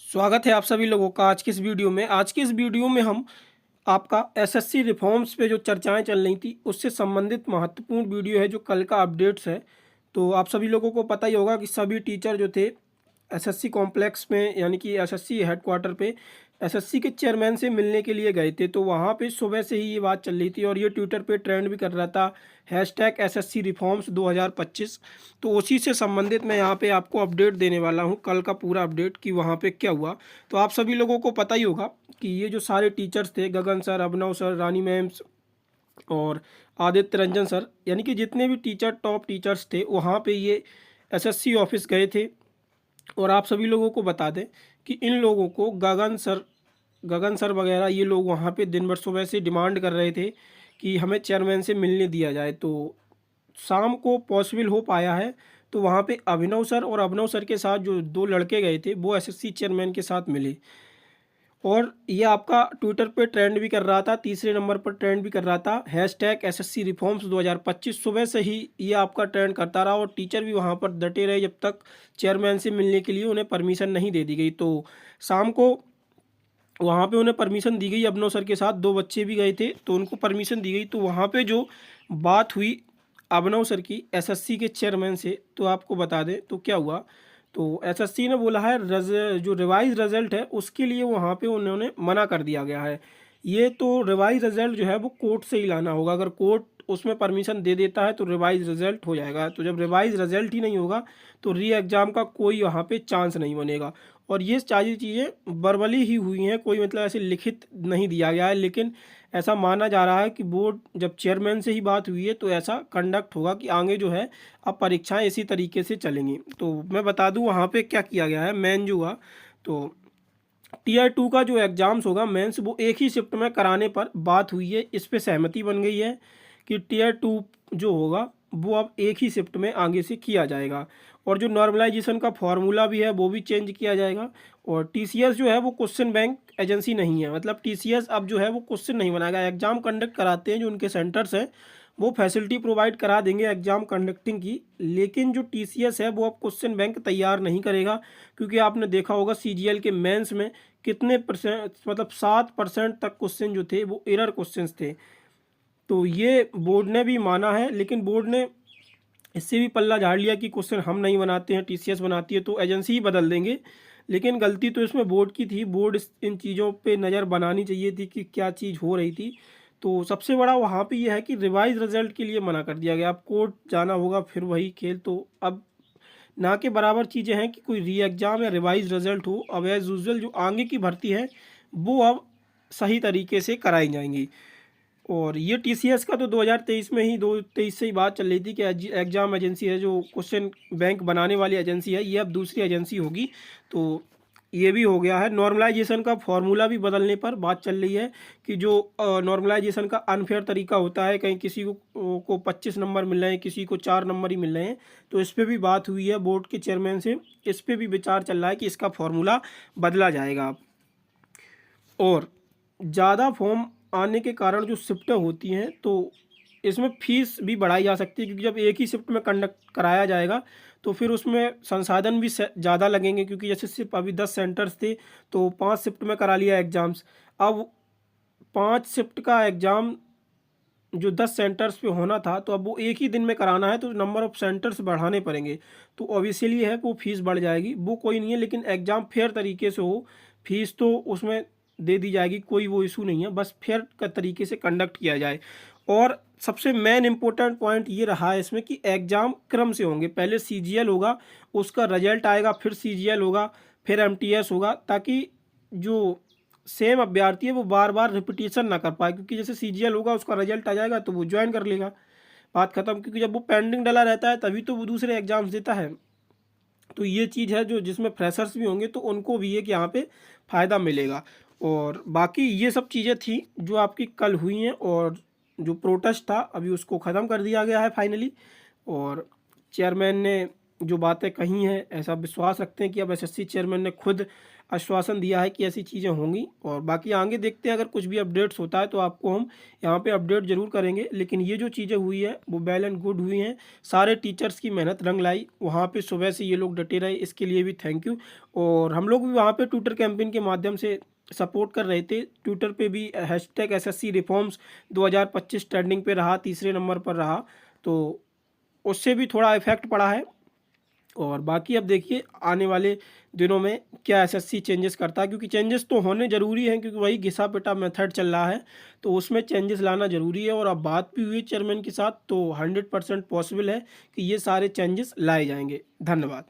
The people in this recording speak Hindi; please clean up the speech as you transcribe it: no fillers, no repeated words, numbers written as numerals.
स्वागत है आप सभी लोगों का आज की इस वीडियो में। आज की इस वीडियो में हम आपका एसएससी रिफॉर्म्स पे जो चर्चाएं चल रही थी उससे संबंधित महत्वपूर्ण वीडियो है जो कल का अपडेट्स है। तो आप सभी लोगों को पता ही होगा कि सभी टीचर जो थे एसएससी कॉम्प्लेक्स में यानी कि एसएससी हेडक्वार्टर पे एसएससी के चेयरमैन से मिलने के लिए गए थे। तो वहाँ पे सुबह से ही ये बात चल रही थी और ये ट्विटर पे ट्रेंड भी कर रहा था हैशटैग एसएससी रिफॉर्म्स 2025। तो उसी से संबंधित मैं यहाँ पे आपको अपडेट देने वाला हूँ, कल का पूरा अपडेट कि वहाँ पे क्या हुआ। तो आप सभी लोगों को पता ही होगा कि ये जो सारे टीचर्स थे, गगन सर, अभिनव सर, रानी मैम्स और आदित्य रंजन सर, यानी कि जितने भी टीचर टॉप टीचर्स थे वहाँ पे ये एसएससी ऑफिस गए थे। और आप सभी लोगों को बता दें कि इन लोगों को गगन सर वगैरह ये लोग वहाँ पे दिन भर सुबह से डिमांड कर रहे थे कि हमें चेयरमैन से मिलने दिया जाए। तो शाम को पॉसिबल हो पाया है। तो वहाँ पे अभिनव सर के साथ जो दो लड़के गए थे वो एसएससी चेयरमैन के साथ मिले। और ये आपका ट्विटर पे ट्रेंड भी कर रहा था, तीसरे नंबर पर ट्रेंड भी कर रहा था हैशटैग एसएससी रिफॉर्म्स 2025। सुबह से ही ये आपका ट्रेंड करता रहा और टीचर भी वहाँ पर डटे रहे जब तक चेयरमैन से मिलने के लिए उन्हें परमिशन नहीं दे दी गई। तो शाम को वहाँ पे उन्हें परमिशन दी गई। अभिनव सर के साथ दो बच्चे भी गए थे तो उनको परमिशन दी गई। तो वहाँ पे जो बात हुई अभिनव सर की एसएससी के चेयरमैन से, तो आपको बता दें तो क्या हुआ। तो एसएससी ने बोला है जो रिवाइज रिजल्ट है उसके लिए वहाँ पे उन्होंने मना कर दिया गया है। ये तो रिवाइज रिजल्ट जो है वो कोर्ट से ही लाना होगा। अगर कोर्ट उसमें परमिशन दे देता है तो रिवाइज रिजल्ट हो जाएगा। तो जब रिवाइज रिजल्ट ही नहीं होगा तो री एग्ज़ाम का कोई वहाँ पे चांस नहीं बनेगा। और ये सारी चीज़ें वर्बली ही हुई हैं, कोई मतलब ऐसे लिखित नहीं दिया गया है। लेकिन ऐसा माना जा रहा है कि बोर्ड जब चेयरमैन से ही बात हुई है तो ऐसा कंडक्ट होगा कि आगे जो है अब परीक्षाएं इसी तरीके से चलेंगी। तो मैं बता दूं वहाँ पे क्या किया गया है। मेन जो हुआ तो टीयर 2 का जो एग्ज़ाम्स होगा मेंस वो एक ही शिफ्ट में कराने पर बात हुई है। इस पे सहमति बन गई है कि टीयर 2 जो होगा वो अब एक ही शिफ्ट में आगे से किया जाएगा। और जो नॉर्मलाइजेशन का फॉर्मूला भी है वो भी चेंज किया जाएगा। और टीसीएस जो है वो क्वेश्चन बैंक एजेंसी नहीं है, मतलब टीसीएस अब जो है वो क्वेश्चन नहीं बनाएगा। एग्ज़ाम कंडक्ट कराते हैं जो उनके सेंटर्स हैं वो फैसिलिटी प्रोवाइड करा देंगे एग्ज़ाम कंडक्टिंग की, लेकिन जो टीसीएस है वो अब क्वेश्चन बैंक तैयार नहीं करेगा। क्योंकि आपने देखा होगा सीजीएल के मेंस में कितने परसेंट, मतलब 7% तक क्वेश्चन जो थे वो एरर क्वेश्चंस थे। तो ये बोर्ड ने भी माना है, लेकिन बोर्ड ने इससे भी पल्ला झाड़ लिया कि क्वेश्चन हम नहीं बनाते हैं, टीसीएस बनाती है, तो एजेंसी ही बदल देंगे। लेकिन गलती तो इसमें बोर्ड की थी। बोर्ड इन चीज़ों पे नज़र बनानी चाहिए थी कि क्या चीज़ हो रही थी। तो सबसे बड़ा वहाँ पे ये है कि रिवाइज रिजल्ट के लिए मना कर दिया गया। अब कोर्ट जाना होगा फिर वही खेल। तो अब ना के बराबर चीज़ें हैं कि कोई री एग्ज़ाम या रिवाइज रिजल्ट हो। अब एज़ यूजुअल जो आगे की भर्ती है वो अब सही तरीके से कराई जाएंगी। और ये टीसीएस का तो 2023 में ही 2023 से ही बात चल रही थी कि एग्जाम एजेंसी है जो क्वेश्चन बैंक बनाने वाली एजेंसी है, ये अब दूसरी एजेंसी होगी। तो ये भी हो गया है। नॉर्मलाइजेशन का फॉर्मूला भी बदलने पर बात चल रही है कि जो नॉर्मलाइजेशन का अनफेयर तरीका होता है, कहीं किसी को 25 नंबर मिल रहे हैं, किसी को 4 नंबर ही मिल रहे हैं, तो इस पर भी बात हुई है बोर्ड के चेयरमैन से। इस पर भी विचार चल रहा है कि इसका फॉर्मूला बदला जाएगा। और ज़्यादा फॉर्म आने के कारण जो शिफ्टें होती हैं तो इसमें फ़ीस भी बढ़ाई जा सकती है। क्योंकि जब एक ही शिफ्ट में कंडक्ट कराया जाएगा तो फिर उसमें संसाधन भी ज़्यादा लगेंगे। क्योंकि जैसे सिर्फ अभी 10 सेंटर्स थे तो 5 शिफ्ट में करा लिया एग्ज़ाम्स। अब 5 शिफ्ट का एग्ज़ाम जो 10 सेंटर्स पे होना था तो अब वो एक ही दिन में कराना है, तो नंबर ऑफ़ सेंटर्स बढ़ाने पड़ेंगे। तो ऑब्वियसली है वो फ़ीस बढ़ जाएगी, वो कोई नहीं है। लेकिन एग्ज़ाम फेयर तरीके से हो, फीस तो उसमें दे दी जाएगी, कोई वो इशू नहीं है, बस फेयर का तरीके से कंडक्ट किया जाए। और सबसे मेन इंपॉर्टेंट पॉइंट ये रहा है इसमें कि एग्ज़ाम क्रम से होंगे। पहले सीजीएल होगा, उसका रिजल्ट आएगा, फिर सीजीएल होगा, फिर एमटीएस होगा, ताकि जो सेम अभ्यर्थी है वो बार बार रिपीटिशन ना कर पाए। क्योंकि जैसे सीजीएल होगा उसका रिजल्ट आ जाएगा तो वो ज्वाइन कर लेगा, बात खत्म। क्योंकि जब वो पेंडिंग डला रहता है तभी तो वो दूसरे एग्जाम्स देता है। तो ये चीज़ है जो जिसमें फ्रेशर्स भी होंगे तो उनको भी है कि यहाँ पे फ़ायदा मिलेगा। और बाकी ये सब चीज़ें थी जो आपकी कल हुई हैं। और जो प्रोटेस्ट था अभी उसको ख़त्म कर दिया गया है फाइनली। और चेयरमैन ने जो बातें कही हैं ऐसा विश्वास रखते हैं कि अब एसएससी चेयरमैन ने खुद आश्वासन दिया है कि ऐसी चीज़ें होंगी। और बाकी आगे देखते हैं, अगर कुछ भी अपडेट्स होता है तो आपको हम यहाँ पे अपडेट ज़रूर करेंगे। लेकिन ये जो चीज़ें हुई है वो वेल एंड गुड हुई हैं, सारे टीचर्स की मेहनत रंग लाई, वहाँ पे सुबह से ये लोग डटे रहे, इसके लिए भी थैंक यू। और हम लोग भी वहाँ पे ट्विटर कैंपेन के माध्यम से सपोर्ट कर रहे थे। ट्विटर पे भी हैशटैग एसएससी रिफॉर्म्स 2025 ट्रेंडिंग पे रहा, तीसरे नंबर पर रहा, तो उससे भी थोड़ा इफेक्ट पड़ा है। और बाकी अब देखिए आने वाले दिनों में क्या एसएससी चेंजेस करता है, क्योंकि चेंजेस तो होने ज़रूरी हैं, क्योंकि वही घिसा पिटा मेथड चल रहा है, तो उसमें चेंजेस लाना ज़रूरी है। और अब बात भी हुई चेयरमैन के साथ, तो 100% पॉसिबल है कि ये सारे चेंजेस लाए जाएंगे। धन्यवाद।